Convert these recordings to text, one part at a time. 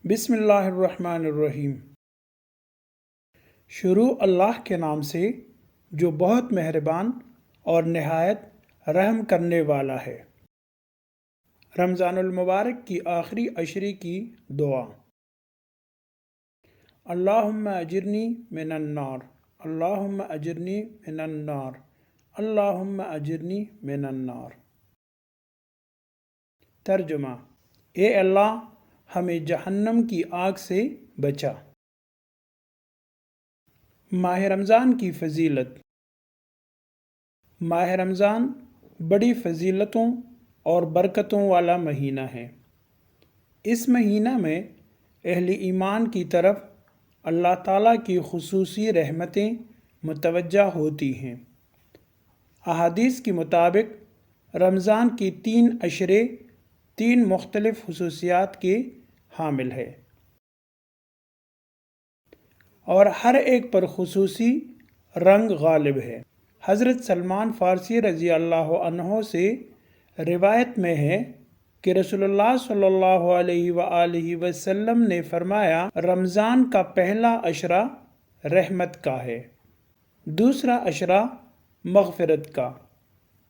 بسم اللہ الرحمن الرحیم۔ شروع اللہ کے نام سے جو بہت مہربان اور نہایت رحم کرنے والا ہے۔ رمضان المبارک کی آخری عشرے کی دعا۔ اللہم اجرنی من النار، اللہم اجرنی من النار، اللہم اجرنی من النار۔ ترجمہ: اے اللہ ہمیں جہنم کی آگ سے بچا۔ ماہ رمضان کی فضیلت۔ ماہ رمضان بڑی فضیلتوں اور برکتوں والا مہینہ ہے۔ اس مہینہ میں اہل ایمان کی طرف اللہ تعالیٰ کی خصوصی رحمتیں متوجہ ہوتی ہیں۔ احادیث کے مطابق رمضان کی 3 عشرے 3 مختلف خصوصیات کے حامل ہے اور ہر ایک پر خصوصی رنگ غالب ہے۔ حضرت سلمان فارسی رضی اللہ عنہ سے روایت میں ہے کہ رسول اللہ صلی اللہ علیہ وآلہ وسلم نے فرمایا، رمضان کا پہلا عشرہ رحمت کا ہے، دوسرا عشرہ مغفرت کا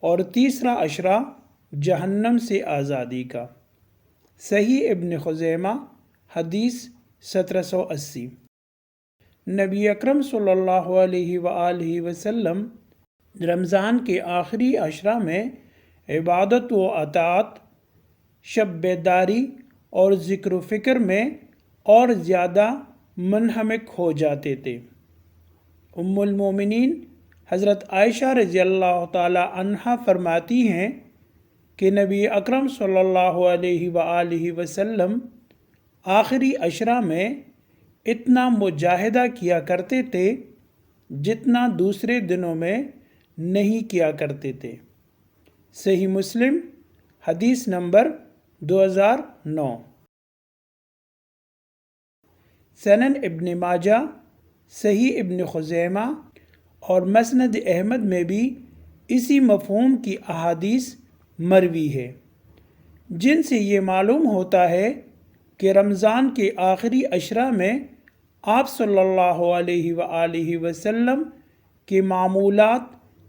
اور تیسرا عشرہ جہنم سے آزادی کا۔ صحیح ابن خزیمہ، حدیث 1780۔ نبی اکرم صلی اللہ علیہ وآلہ وسلم رمضان کے آخری عشرہ میں عبادت و اطاعت، شب بیداری اور ذکر و فکر میں اور زیادہ منہمک ہو جاتے تھے۔ ام المومنین حضرت عائشہ رضی اللہ تعالی عنہا فرماتی ہیں کہ نبی اکرم صلی اللہ علیہ وآلہ وسلم آخری عشرہ میں اتنا مجاہدہ کیا کرتے تھے جتنا دوسرے دنوں میں نہیں کیا کرتے تھے۔ صحیح مسلم، حدیث نمبر 2009۔ سنن ابن ماجہ، صحیح ابن خزیمہ اور مسند احمد میں بھی اسی مفہوم کی احادیث مروی ہے، جن سے یہ معلوم ہوتا ہے کہ رمضان کے آخری عشرہ میں آپ صلی اللہ علیہ وآلہ وسلم کے معمولات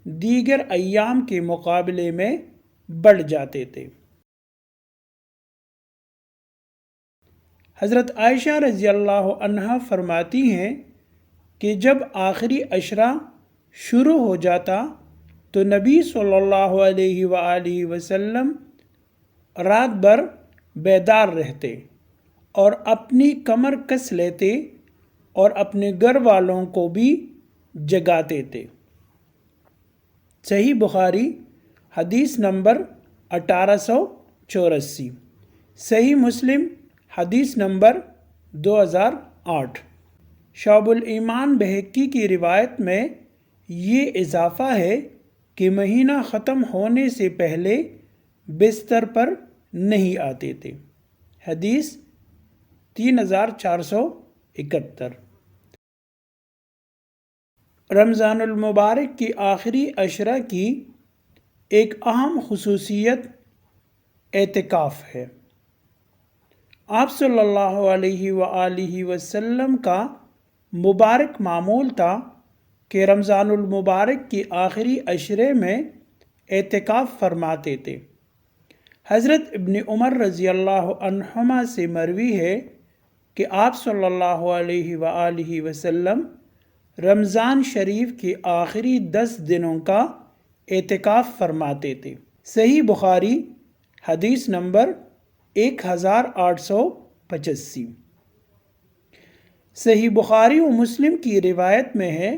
دیگر ایام کے مقابلے میں بڑھ جاتے تھے۔ حضرت عائشہ رضی اللہ عنہا فرماتی ہیں کہ جب آخری عشرہ شروع ہو جاتا تو نبی صلی اللہ علیہ وآلہ وسلم رات بھر بیدار رہتے اور اپنی کمر کس لیتے اور اپنے گھر والوں کو بھی جگاتے تھے۔ صحیح بخاری، حدیث نمبر 1884۔ صحیح مسلم، حدیث نمبر 2008۔ شعب الایمان بہقی کی روایت میں یہ اضافہ ہے کہ مہینہ ختم ہونے سے پہلے بستر پر نہیں آتے تھے۔ حدیث 3471۔ رمضان المبارک کی آخری عشرہ کی ایک اہم خصوصیت اعتکاف ہے۔ آپ صلی اللہ علیہ وآلہ وسلم کا مبارک معمول تھا کہ رمضان المبارک کی آخری عشرے میں اعتکاف فرماتے تھے۔ حضرت ابن عمر رضی اللہ عنہما سے مروی ہے کہ آپ صلی اللہ علیہ وآلہ وسلم رمضان شریف کے آخری 10 دنوں کا اعتکاف فرماتے تھے۔ صحیح بخاری، حدیث نمبر 1885۔ صحیح بخاری و مسلم کی روایت میں ہے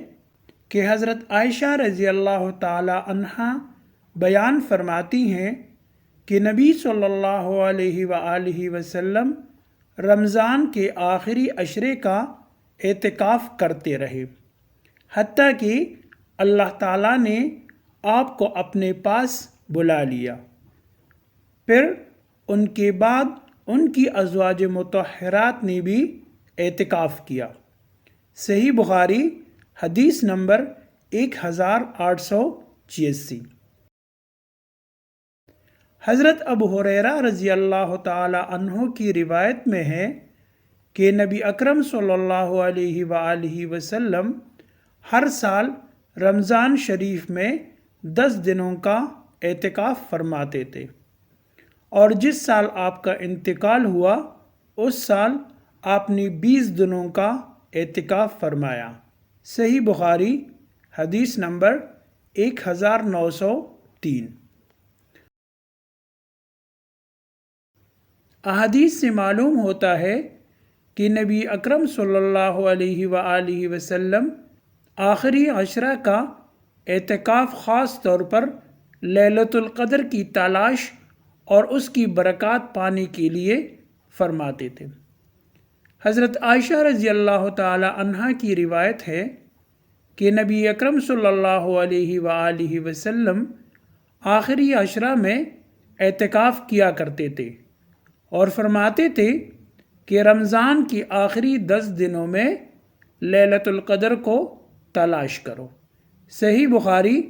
کہ حضرت عائشہ رضی اللہ تعالی عنہا بیان فرماتی ہیں کہ نبی صلی اللہ علیہ وآلہ وسلم رمضان کے آخری عشرے کا اعتکاف کرتے رہے، حتیٰ کہ اللہ تعالیٰ نے آپ کو اپنے پاس بلا لیا۔ پھر ان کے بعد ان کی ازواج مطہرات نے بھی اعتکاف کیا۔ صحیح بخاری، حدیث نمبر 1886۔ حضرت ابو ہریرہ رضی اللہ تعالی عنہ کی روایت میں ہے کہ نبی اکرم صلی اللہ علیہ وآلہ وسلم ہر سال رمضان شریف میں 10 دنوں کا اعتکاف فرماتے تھے، اور جس سال آپ کا انتقال ہوا اس سال آپ نے 20 دنوں کا اعتکاف فرمایا۔ صحیح بخاری حدیث نمبر 1903۔ احادیث سے معلوم ہوتا ہے کہ نبی اکرم صلی اللہ علیہ وآلہ وسلم آخری عشرہ کا اعتکاف خاص طور پر لیلۃ القدر کی تلاش اور اس کی برکات پانے کے لیے فرماتے تھے۔ حضرت عائشہ رضی اللہ تعالی عنہا کی روایت ہے کہ نبی اکرم صلی اللہ علیہ وآلہ وسلم آخری عشرہ میں اعتکاف کیا کرتے تھے اور فرماتے تھے کہ رمضان کی آخری 10 دنوں میں لیلۃ القدر کو تلاش کرو۔ صحیح بخاری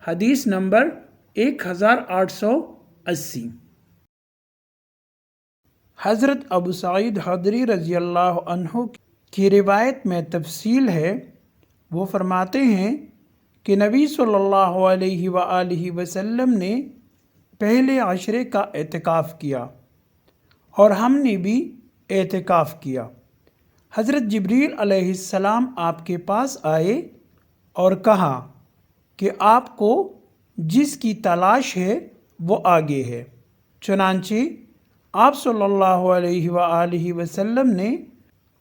حدیث نمبر 1880۔ حضرت ابو سعید خدری رضی اللہ عنہ کی روایت میں تفصیل ہے، وہ فرماتے ہیں کہ نبی صلی اللہ علیہ وآلہ وسلم نے پہلے عشرے کا اعتکاف کیا اور ہم نے بھی اعتکاف کیا۔ حضرت جبریل علیہ السلام آپ کے پاس آئے اور کہا کہ آپ کو جس کی تلاش ہے وہ آگے ہے۔ چنانچہ آپ صلی اللہ علیہ وآلہ وسلم نے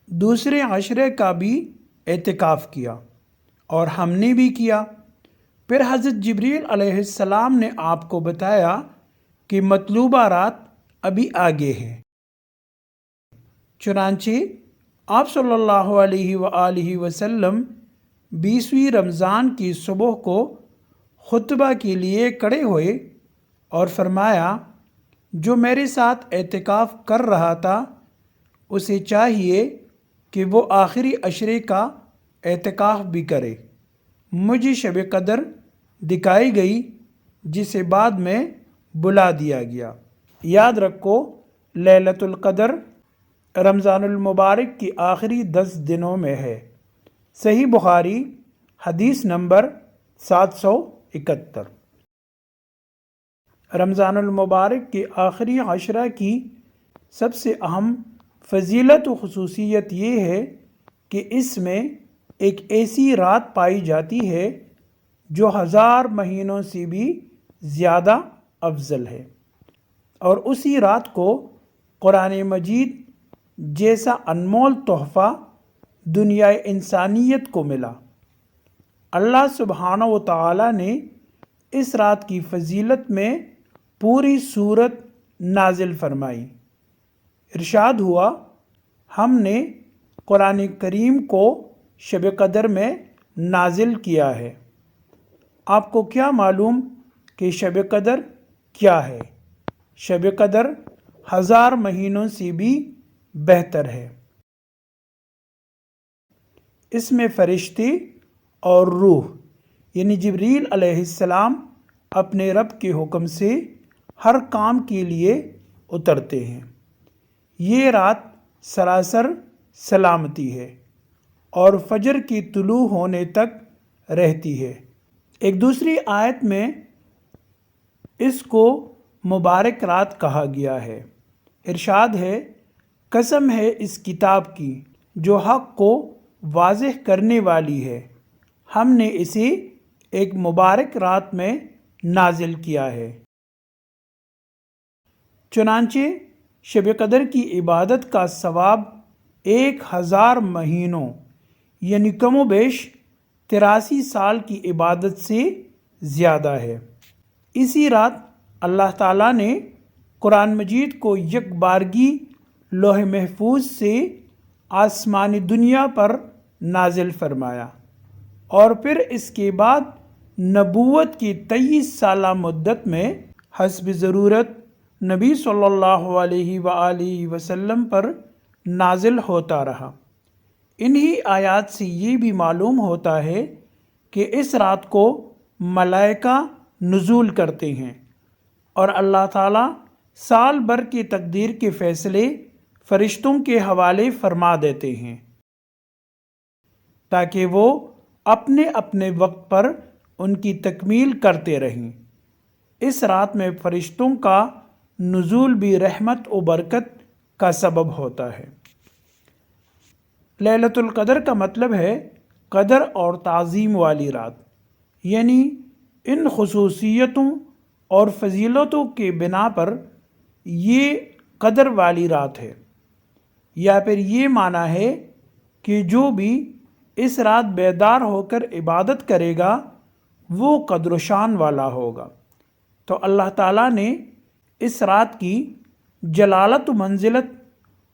دوسرے عشرے کا بھی اعتکاف کیا اور ہم نے بھی کیا۔ پھر حضرت جبریل علیہ السلام نے آپ کو بتایا کہ مطلوبہ رات ابھی آگے ہے۔ چنانچہ آپ صلی اللہ علیہ وآلہ وسلم 20ویں رمضان کی صبح کو خطبہ کے لیے کھڑے ہوئے اور فرمایا، جو میرے ساتھ اعتکاف کر رہا تھا اسے چاہیے کہ وہ آخری عشرے کا اعتکاف بھی کرے۔ مجھے شب قدر دکھائی گئی جسے بعد میں بلا دیا گیا۔ یاد رکھو، لیلۃ القدر رمضان المبارک کی آخری 10 دنوں میں ہے۔ صحیح بخاری حدیث نمبر 771۔ رمضان المبارک کے آخری عشرہ کی سب سے اہم فضیلت و خصوصیت یہ ہے کہ اس میں ایک ایسی رات پائی جاتی ہے جو 1000 مہینوں سے بھی زیادہ افضل ہے، اور اسی رات کو قرآن مجید جیسا انمول تحفہ دنیا انسانیت کو ملا۔ اللہ سبحانہ و تعالی نے اس رات کی فضیلت میں پوری سورت نازل فرمائی۔ ارشاد ہوا، ہم نے قرآن کریم کو شب قدر میں نازل کیا ہے۔ آپ کو کیا معلوم کہ شب قدر کیا ہے؟ شب قدر 1000 مہینوں سے بھی بہتر ہے۔ اس میں فرشتے اور روح یعنی جبریل علیہ السلام اپنے رب کے حکم سے ہر کام کے لیے اترتے ہیں۔ یہ رات سراسر سلامتی ہے اور فجر کی طلوع ہونے تک رہتی ہے۔ ایک دوسری آیت میں اس کو مبارک رات کہا گیا ہے۔ ارشاد ہے، قسم ہے اس کتاب کی جو حق کو واضح کرنے والی ہے، ہم نے اسے ایک مبارک رات میں نازل کیا ہے۔ چنانچہ شب قدر کی عبادت کا ثواب 1000 مہینوں یعنی کم و بیش 83 سال کی عبادت سے زیادہ ہے۔ اسی رات اللہ تعالیٰ نے قرآن مجید کو یک بارگی لوح محفوظ سے آسمانی دنیا پر نازل فرمایا، اور پھر اس کے بعد نبوت کی 23 سالہ مدت میں حسب ضرورت نبی صلی اللہ علیہ وآلہ وسلم پر نازل ہوتا رہا۔ انہی آیات سے یہ بھی معلوم ہوتا ہے کہ اس رات کو ملائکہ نزول کرتے ہیں اور اللہ تعالیٰ سال بھر کی تقدیر کے فیصلے فرشتوں کے حوالے فرما دیتے ہیں تاکہ وہ اپنے اپنے وقت پر ان کی تکمیل کرتے رہیں۔ اس رات میں فرشتوں کا نزول بھی رحمت و برکت کا سبب ہوتا ہے۔ لیلۃ القدر کا مطلب ہے قدر اور تعظیم والی رات، یعنی ان خصوصیتوں اور فضیلتوں کے بنا پر یہ قدر والی رات ہے، یا پھر یہ معنی ہے کہ جو بھی اس رات بیدار ہو کر عبادت کرے گا وہ قدر و شان والا ہوگا۔ تو اللہ تعالیٰ نے اس رات کی جلالت و منزلت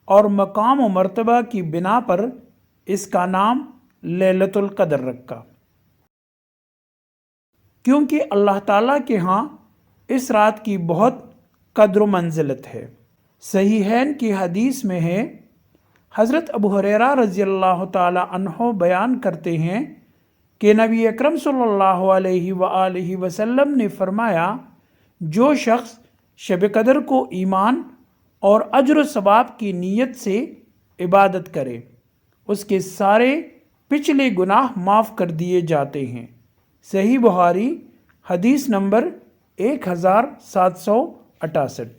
اور مقام و مرتبہ کی بنا پر اس کا نام لیلۃ القدر رکھا، کیونکہ اللہ تعالیٰ کے ہاں اس رات کی بہت قدر و منزلت ہے۔ صحیحین کی حدیث میں ہے، حضرت ابو ہریرہ رضی اللہ تعالی عنہ بیان کرتے ہیں کہ نبی اکرم صلی اللہ علیہ وآلہ وسلم نے فرمایا، جو شخص شب قدر کو ایمان اور اجر و ثواب کی نیت سے عبادت کرے اس کے سارے پچھلے گناہ معاف کر دیے جاتے ہیں۔ صحیح بخاری حدیث نمبر 1768۔